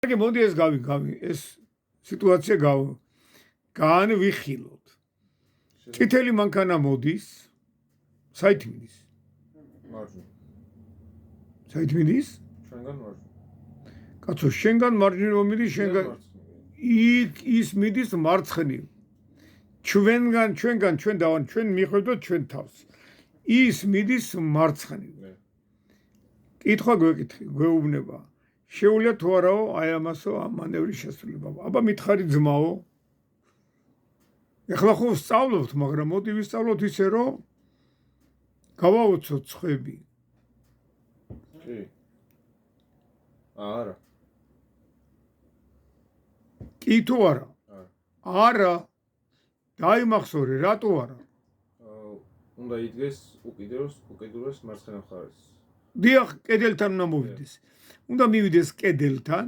კარგი, მოდი ეს ეს სიტუაცია განვიხილოთ. წითელი მანქანა მოდის, საით მიდის? მარჯვნივ. საით მიდის? ჩვენგან მარჯვნივ. კაცო, შენგან მარჯვნივ მიდის, შენგან იქ ის მიდის მარცხნივ. ჩვენგან ჩვენ მიხვდოთ ჩვენ თავს. ის მიდის მარცხნივ. კითხვა გვეკითხი, გვეუბნება. შეუძლია თუ არაო აი ამასო ამ მანევრის შესრულება. აბა მითხარი ძმაო. ეხლა ხო ვსწავლობთ, მაგრამ მოდი ვისწავლოთ ისე, რომ გავაოცოთ ცხები. კი. არა. კი თუ არა? არა. დაიმახსოვრე, რატო არა? უნდა იდგეს უკიდურეს მარცხენა მხარეს. დიახ, კედელთან უნდა მოვიდეს. უნდა მივიდეს კედელთან,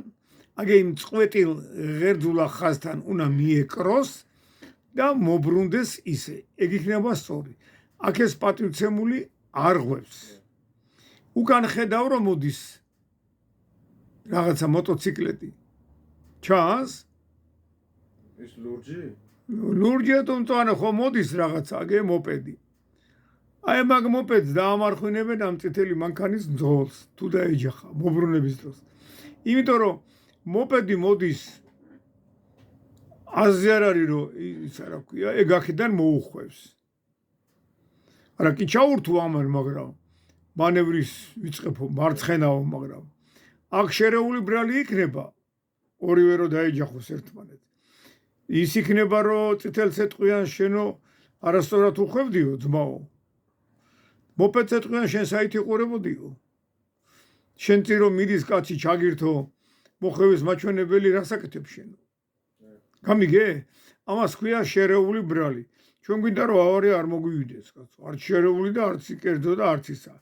აგე იმ წყვეტილ ღერძულა ხაზთან უნდა მიეკროს და მობრუნდეს ისე. ეგ იქნება სწორი. აქ ეს პატივცემული არ ღვევს. უკან ხედავ რომ მოდის რაღაცა მოტოციკლეტი. ჩანს? ის ლურჯი? ლურჯია თუმცა ხო მოდის რაღაცა, აგე მოპედი. აი მაგ მოპედს დაამარხვინებენ ამ წითელი მანქანის მძღოლს, თუ დაეჯახა მობრუნების დროს. იმიტომ რომ მოპედი მოდის აზრი არ არის რომ ისა რა ქვია, ეგ აქედან მოუხვევს. არა კი ჩაურთო ამან, მაგრამ მანევრის ვიწყებო მარცხენაო, მაგრამ აქ შერეული ბრალი იქნება ორივე რომ დაეჯახოს ერთმანეთს. ის იქნება რომ წითელს ეტყვიან შენო არასწორად უხვევდიო ძმაო. მოპედს ეტყვიან შენ საით იყურებოდიო. შენ წინ რომ მიდის კაცი ჩაგირთო მოხევის მაჩვენებელი რასაკეთებ შენო? გამიგე? ამას ქვია შერეული ბრალი. ჩვენ გვინდა რომ ავარია არ მოგვივიდეს კაცო. არც შერეული და არც კერძო და არც ისა.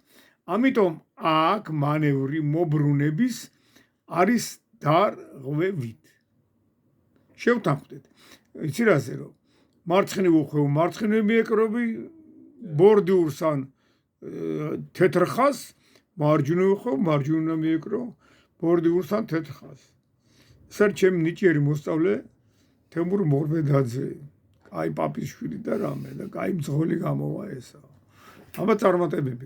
ამიტომ აქ მანევრი მობრუნების არის დარღვევით. შევთანხმდეთ. იცი რაზე რომ მარცხნივ უხვევ, მარცხნივ მიეკრობი ბორდიურს ან თეთრ ხაზს, მარჯვნივ უხვევ, მარჯვნივ მიეკრო ბორდიურს ან თეთრ ხაზს. ეს არის ჩემი ნიჭიერი მოსწავლე თემურ მორბედაძე. კაი პაპის შვილი და რამე და კაი მძღოლი გამოვა ესა. აბა წარმატებები.